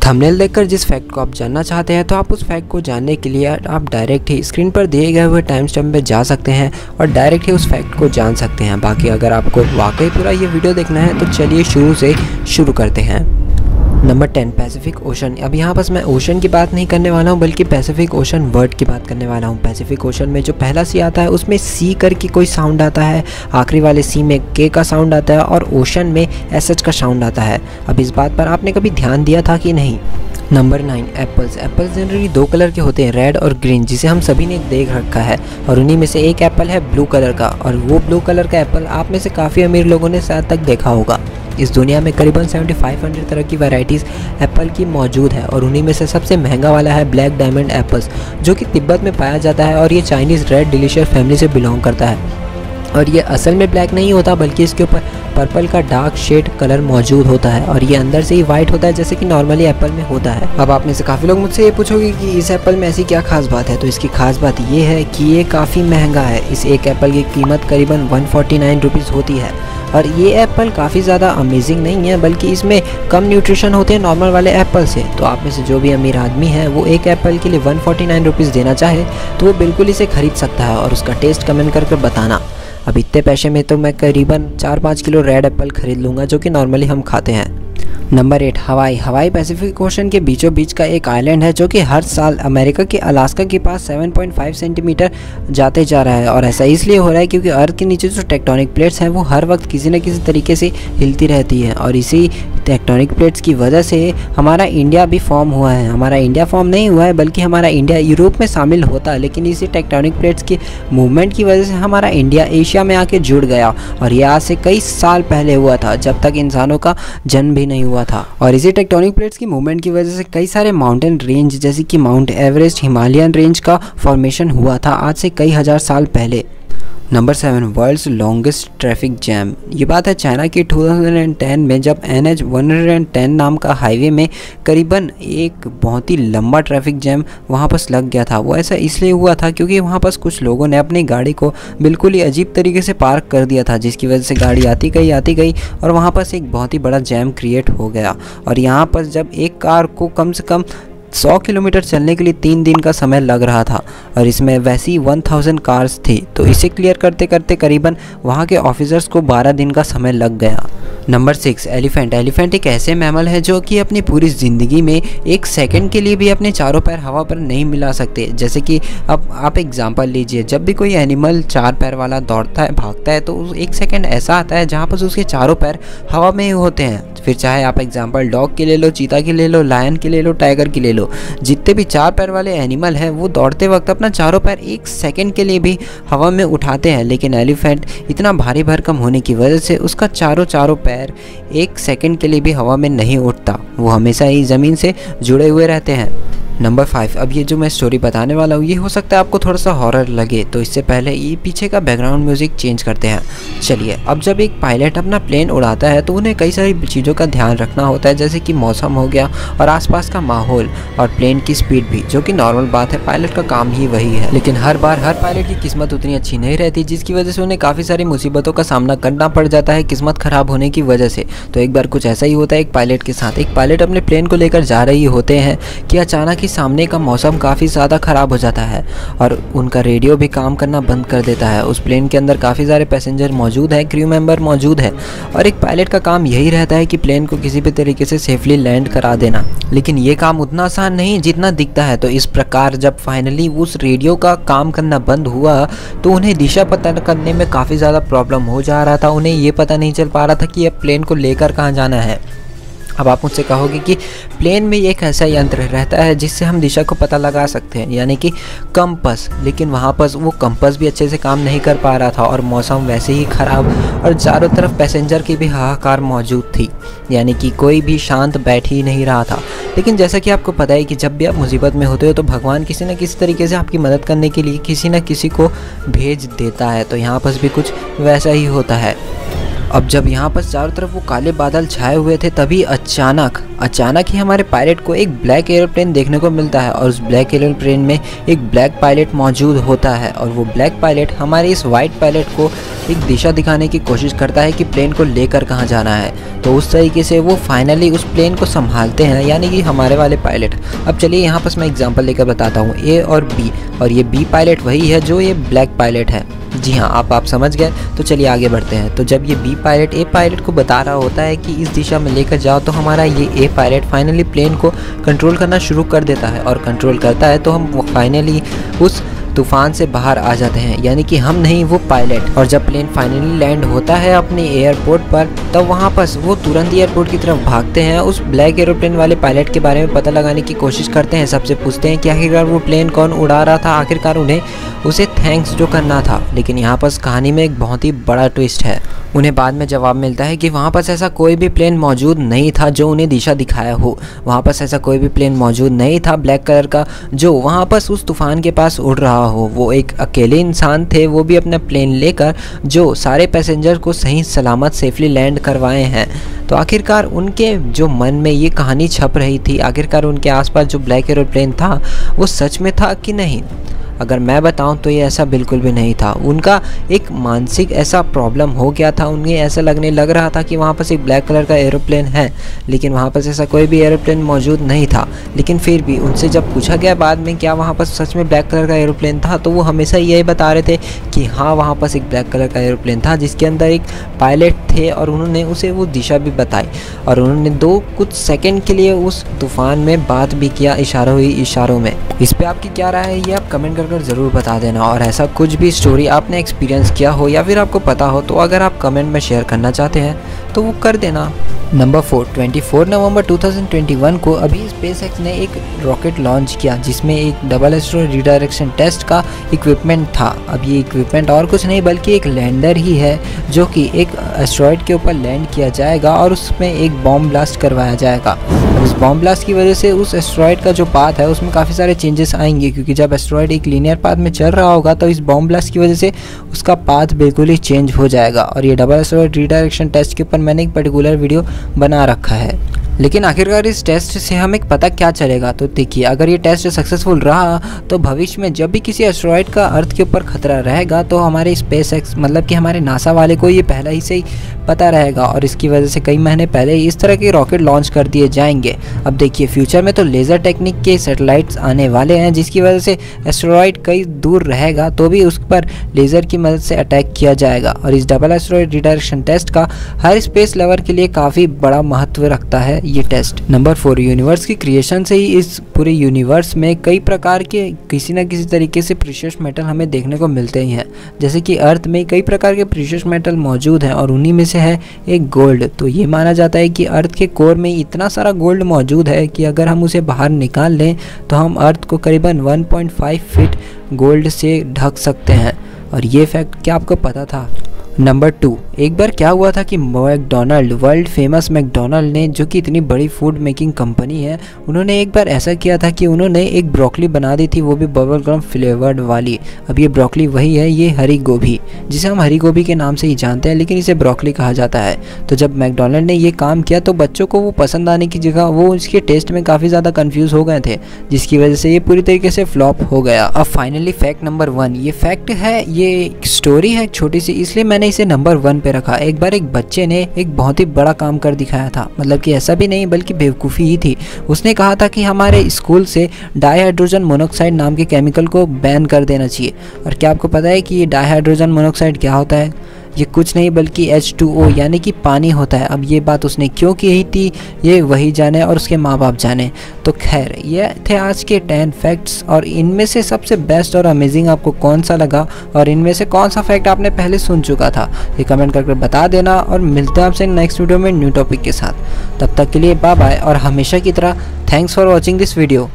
Thumbnail देखकर जिस fact को आप जानना चाहते हैं तो आप उस फैक्ट को जानने के लिए आप डायरेक्ट ही स्क्रीन पर दिए गए हुए टाइम स्टैम्प पे जा सकते हैं और डायरेक्ट ही उस फैक्ट को जान सकते हैं। बाकी अगर आपको वाकई पूरा ये वीडियो देखना है तो चलिए शुरू से शुरू करते हैं। Number 10, Pacific ocean. अब यहाँ बस मैं ओशन की बात नहीं करने वाला हूँ बल्कि पैसिफिक ओशन वर्ड की बात करने वाला हूँ। पैसिफिक ओशन में जो पहला सी आता है उसमें सी करके कोई साउंड आता है, आखिरी वाले सी में के का साउंड आता है और ओशन में एसएच का साउंड आता है। अब इस बात पर आपने कभी ध्यान दिया था कि नहीं। Number 9, apples. एप्पल्स जनरली दो कलर के होते हैं, रेड और ग्रीन, जिसे हम सभी ने देख रखा है और उन्हीं में से एक एप्पल है ब्लू कलर का और वो ब्लू कलर का एप्पल आप में से काफ़ी अमीर लोगों ने शायद तक देखा होगा। इस दुनिया में करीबन 7500 तरह की वैरायटीज़ एप्पल की मौजूद है और उन्हीं में से सबसे महंगा वाला है ब्लैक डायमंड एप्पल्स, जो कि तिब्बत में पाया जाता है और ये चाइनीज़ रेड डिलीशियस फैमिली से बिलोंग करता है। और ये असल में ब्लैक नहीं होता बल्कि इसके ऊपर पर्पल का डार्क शेड कलर मौजूद होता है और ये अंदर से ही वाइट होता है जैसे कि नॉर्मली एप्पल में होता है। अब आप में से काफ़ी लोग मुझसे ये पूछोगे कि इस एप्पल में ऐसी क्या खास बात है, तो इसकी खास बात ये है कि ये काफ़ी महंगा है। इस एक एप्पल की कीमत करीबन 149 रुपीज़ होती है और ये एप्पल काफ़ी ज़्यादा अमेजिंग नहीं है बल्कि इसमें कम न्यूट्रिशन होते हैं नॉर्मल वाले एप्पल से। तो आप में से जो भी अमीर आदमी है वो एक एप्पल के लिए 149 रुपीज़ देना चाहे तो वो बिल्कुल इसे खरीद सकता है और उसका टेस्ट कमेंट करके बताना। अब इतने पैसे में तो मैं करीबन 4-5 किलो रेड एप्पल खरीद लूँगा जो कि नॉर्मली हम खाते हैं। नंबर 8, हवाई। हवाई पैसिफिक ओशन के बीचों बीच का एक आइलैंड है जो कि हर साल अमेरिका के अलास्का के पास 7.5 सेंटीमीटर जाते जा रहा है और ऐसा इसलिए हो रहा है क्योंकि अर्थ के नीचे जो टेक्टोनिक प्लेट्स हैं वो हर वक्त किसी न किसी तरीके से हिलती रहती हैं और इसी टेक्टोनिक प्लेट्स की वजह से हमारा इंडिया भी फॉर्म हुआ है। हमारा इंडिया फॉर्म नहीं हुआ है बल्कि हमारा इंडिया यूरोप में शामिल होता है, लेकिन इसी टेक्टोनिक प्लेट्स की मूवमेंट की वजह से हमारा इंडिया एशिया में आके जुड़ गया और ये आज से कई साल पहले हुआ था जब तक इंसानों का जन्म भी नहीं हुआ था। और इसी टेक्टोनिक प्लेट्स की मूवमेंट की वजह से कई सारे माउंटेन रेंज जैसे कि माउंट एवरेस्ट, हिमालयन रेंज का फॉर्मेशन हुआ था आज से कई हजार साल पहले। Number 7, world's longest traffic jam. ये बात है चाइना की 2010 में जब NH 110 नाम का हाईवे में करीबन एक बहुत ही लंबा ट्रैफिक जैम वहाँ पर लग गया था। वो ऐसा इसलिए हुआ था क्योंकि वहाँ पर कुछ लोगों ने अपनी गाड़ी को बिल्कुल ही अजीब तरीके से पार्क कर दिया था जिसकी वजह से गाड़ी आती गई और वहाँ पर एक बहुत ही बड़ा जैम क्रिएट हो गया। और यहाँ पर जब एक कार को कम से कम 100 किलोमीटर चलने के लिए 3 दिन का समय लग रहा था और इसमें वैसी 1000 कार्स थी, तो इसे क्लियर करते करते करीबन वहाँ के ऑफिसर्स को 12 दिन का समय लग गया। Number 6, elephant. एलिफेंट एक ऐसे मैमल है जो कि अपनी पूरी ज़िंदगी में एक सेकंड के लिए भी अपने चारों पैर हवा पर नहीं मिला सकते। जैसे कि अब आप एग्जांपल लीजिए, जब भी कोई एनिमल 4 पैर वाला दौड़ता है, भागता है, तो एक सेकंड ऐसा आता है जहाँ पर उसके चारों पैर हवा में ही होते हैं। फिर चाहे आप एग्जांपल डॉग की ले लो, चीता की ले लो, लायन की ले लो, टाइगर की ले लो, जितने भी 4 पैर वाले एनिमल हैं वो दौड़ते वक्त अपना चारों पैर एक सेकंड के लिए भी हवा में उठाते हैं, लेकिन एलिफेंट इतना भारी भरकम होने की वजह से उसका चारों पैर एक सेकंड के लिए भी हवा में नहीं उठता, वो हमेशा ही ज़मीन से जुड़े हुए रहते हैं। नंबर 5, अब ये जो मैं स्टोरी बताने वाला हूँ ये हो सकता है आपको थोड़ा सा हॉरर लगे, तो इससे पहले ये पीछे का बैकग्राउंड म्यूज़िक चेंज करते हैं। चलिए, अब जब एक पायलट अपना प्लेन उड़ाता है तो उन्हें कई सारी चीज़ों का ध्यान रखना होता है जैसे कि मौसम हो गया और आसपास का माहौल और प्लेन की स्पीड भी, जो कि नॉर्मल बात है, पायलट का काम ही वही है। लेकिन हर बार हर पायलट की किस्मत उतनी अच्छी नहीं रहती जिसकी वजह से उन्हें काफ़ी सारी मुसीबतों का सामना करना पड़ जाता है किस्मत ख़राब होने की वजह से। तो एक बार कुछ ऐसा ही होता है एक पायलट के साथ। एक पायलट अपने प्लेन को लेकर जा रही होते हैं कि अचानक ही सामने का मौसम काफ़ी ज़्यादा ख़राब हो जाता है और उनका रेडियो भी काम करना बंद कर देता है। उस प्लेन के अंदर काफ़ी सारे पैसेंजर मौजूद हैं, क्रू मेंबर मौजूद है और एक पायलट का काम यही रहता है कि प्लेन को किसी भी तरीके से सेफली लैंड करा देना। लेकिन ये काम उतना आसान नहीं जितना दिखता है। तो इस प्रकार जब फाइनली उस रेडियो का काम करना बंद हुआ तो उन्हें दिशा पता करने में काफ़ी ज़्यादा प्रॉब्लम हो जा रहा था। उन्हें ये पता नहीं चल पा रहा था कि अब प्लेन को लेकर कहाँ जाना है। अब आप मुझसे कहोगे कि प्लेन में एक ऐसा यंत्र रहता है जिससे हम दिशा को पता लगा सकते हैं, यानी कि कंपास, लेकिन वहाँ पर वो कंपास भी अच्छे से काम नहीं कर पा रहा था और मौसम वैसे ही ख़राब और चारों तरफ पैसेंजर की भी हाहाकार मौजूद थी, यानी कि कोई भी शांत बैठ ही नहीं रहा था। लेकिन जैसा कि आपको पता है कि जब भी आप मुसीबत में होते हो तो भगवान किसी न किसी तरीके से आपकी मदद करने के लिए किसी न किसी को भेज देता है, तो यहाँ पर भी कुछ वैसा ही होता है। अब जब यहाँ पर चारों तरफ वो काले बादल छाए हुए थे तभी अचानक ही हमारे पायलट को एक ब्लैक एरोप्लेन देखने को मिलता है और उस ब्लैक एरोप्लेन में एक ब्लैक पायलट मौजूद होता है और वो ब्लैक पायलट हमारे इस वाइट पायलट को एक दिशा दिखाने की कोशिश करता है कि प्लेन को लेकर कहाँ जाना है। तो उस तरीके से वो फाइनली उस प्लेन को संभालते हैं, यानी कि हमारे वाले पायलट। अब चलिए यहाँ पर मैं एग्जांपल लेकर बताता हूँ, ए और बी, और ये बी पायलट वही है जो ये ब्लैक पायलट है। जी हाँ, आप समझ गए। तो चलिए आगे बढ़ते हैं। तो जब ये बी पायलट ए पायलट को बता रहा होता है कि इस दिशा में लेकर जाओ, तो हमारा ये ए पायलट फाइनली प्लेन को कंट्रोल करना शुरू कर देता है और कंट्रोल करता है तो हम फाइनली उस तूफान से बाहर आ जाते हैं, यानी कि हम नहीं वो पायलट। और जब प्लेन फाइनली लैंड होता है अपने एयरपोर्ट पर, तब वहाँ पर वो तुरंत एयरपोर्ट की तरफ भागते हैं, उस ब्लैक एरोप्लेन वाले पायलट के बारे में पता लगाने की कोशिश करते हैं। सबसे पूछते हैं कि आखिरकार वो प्लेन कौन उड़ा रहा था, आखिरकार उन्हें उसे थैंक्स जो करना था। लेकिन यहाँ पर कहानी में एक बहुत ही बड़ा ट्विस्ट है। उन्हें बाद में जवाब मिलता है कि वहाँ पर ऐसा कोई भी प्लेन मौजूद नहीं था जो उन्हें दिशा दिखाया हो। वहाँ पर ऐसा कोई भी प्लेन मौजूद नहीं था ब्लैक कलर का जो वहाँ पर उस तूफान के पास उड़ रहा हो। वो एक अकेले इंसान थे, वो भी अपना प्लेन लेकर, जो सारे पैसेंजर को सही सलामत सेफली लैंड करवाए हैं। तो आखिरकार उनके जो मन में ये कहानी छप रही थी, आखिरकार उनके आसपास जो ब्लैक एरोप्लेन था वो सच में था कि नहीं। अगर मैं बताऊं तो ये ऐसा बिल्कुल भी नहीं था। उनका एक मानसिक ऐसा प्रॉब्लम हो गया था, उन्हें ऐसा लग रहा था कि वहाँ पर एक ब्लैक कलर का एरोप्लेन है, लेकिन वहाँ पर ऐसा कोई भी एरोप्लेन मौजूद नहीं था। लेकिन फिर भी उनसे जब पूछा गया बाद में क्या वहाँ पर सच में ब्लैक कलर का एरोप्लेन था, तो वो हमेशा यही बता रहे थे कि हाँ, वहाँ पर एक ब्लैक कलर का एरोप्लेन था जिसके अंदर एक पायलट थे और उन्होंने उसे वो दिशा भी बताई और उन्होंने कुछ सेकंड के लिए उस तूफान में बात भी किया इशारों में। इस पे आपकी क्या राय है ये आप कमेंट कर ज़रूर बता देना। और ऐसा कुछ भी स्टोरी आपने एक्सपीरियंस किया हो या फिर आपको पता हो तो अगर आप कमेंट में शेयर करना चाहते हैं तो वो कर देना। नंबर 4, 24 नवंबर 2021 को अभी स्पेसएक्स ने एक रॉकेट लॉन्च किया जिसमें एक डबल एस्ट्रॉयड रिडायरेक्शन टेस्ट का इक्विपमेंट था। अब ये इक्विपमेंट और कुछ नहीं बल्कि एक लैंडर ही है जो कि एक एस्ट्रॉयड के ऊपर लैंड किया जाएगा और उसमें एक बॉम्ब ब्लास्ट करवाया जाएगा। उस बॉम्ब ब्लास्ट की वजह से उस एस्ट्रॉयड का जो पाथ है उसमें काफ़ी सारे चेंजेस आएंगे, क्योंकि जब एस्ट्रॉयड एक लीनियर पाथ में चल रहा होगा तो इस बॉम्ब ब्लास्ट की वजह से उसका पाथ बिल्कुल ही चेंज हो जाएगा। और ये डबल एस्ट्रॉयड रिडायरेक्शन टेस्ट के ऊपर मैंने एक पर्टिकुलर वीडियो बना रखा है। लेकिन आखिरकार इस टेस्ट से हमें पता क्या चलेगा, तो देखिए, अगर ये टेस्ट सक्सेसफुल रहा तो भविष्य में जब भी किसी एस्ट्रॉयड का अर्थ के ऊपर खतरा रहेगा तो हमारे स्पेसएक्स मतलब कि हमारे नासा वाले को ये पहले ही से ही पता रहेगा और इसकी वजह से कई महीने पहले ही इस तरह के रॉकेट लॉन्च कर दिए जाएंगे। अब देखिए, फ्यूचर में तो लेज़र टेक्निक के सैटेलाइट्स आने वाले हैं जिसकी वजह से एस्ट्रॉयड कई दूर रहेगा तो भी उस पर लेज़र की मदद से अटैक किया जाएगा। और इस डबल एस्ट्रॉयड रिडायरेक्शन टेस्ट का हर स्पेस लवर के लिए काफ़ी बड़ा महत्व रखता है ये टेस्ट। नंबर 4, यूनिवर्स की क्रिएशन से ही इस पूरे यूनिवर्स में कई प्रकार के किसी न किसी तरीके से प्रीशियस मेटल हमें देखने को मिलते ही हैं। जैसे कि अर्थ में कई प्रकार के प्रीशियस मेटल मौजूद हैं और उन्हीं में से है एक गोल्ड। तो ये माना जाता है कि अर्थ के कोर में इतना सारा गोल्ड मौजूद है कि अगर हम उसे बाहर निकाल लें तो हम अर्थ को करीबन 1.5 फीट गोल्ड से ढक सकते हैं। और ये फैक्ट क्या आपको पता था? नंबर 2, एक बार क्या हुआ था कि मैकडोनल्ड, वर्ल्ड फेमस मैकडोनल्ड ने, जो कि इतनी बड़ी फूड मेकिंग कंपनी है, उन्होंने एक बार ऐसा किया था कि उन्होंने एक ब्रोकली बना दी थी, वो भी बबल गम फ्लेवर्ड वाली। अब ये ब्रोकली वही है, ये हरी गोभी, जिसे हम हरी गोभी के नाम से ही जानते हैं लेकिन इसे ब्रोकली कहा जाता है। तो जब मैकडोनल्ड ने ये काम किया तो बच्चों को वो पसंद आने की जगह वो इसके टेस्ट में काफ़ी ज़्यादा कन्फ्यूज़ हो गए थे, जिसकी वजह से ये पूरी तरीके से फ्लॉप हो गया। अब फाइनली फैक्ट नंबर 1, ये फैक्ट है, ये स्टोरी है छोटी सी, इसलिए मैंने इसे नंबर 1 पे रखा। एक बार एक बच्चे ने एक बहुत ही बड़ा काम कर दिखाया था, मतलब कि ऐसा भी नहीं बल्कि बेवकूफ़ी ही थी। उसने कहा था कि हमारे स्कूल से डाईहाइड्रोजन मोनोऑक्साइड नाम के केमिकल को बैन कर देना चाहिए। और क्या आपको पता है कि ये डाईहाइड्रोजन मोनोऑक्साइड क्या होता है? ये कुछ नहीं बल्कि H2O यानी कि पानी होता है। अब ये बात उसने क्यों की थी ये वही जाने और उसके माँ बाप जाने। तो खैर, ये थे आज के 10 फैक्ट्स और इनमें से सबसे बेस्ट और अमेजिंग आपको कौन सा लगा और इनमें से कौन सा फैक्ट आपने पहले सुन चुका था, ये कमेंट करके बता देना। और मिलते हैं आपसे नेक्स्ट वीडियो में न्यू टॉपिक के साथ। तब तक के लिए बाय बाय और हमेशा की तरह thanks for watching this video.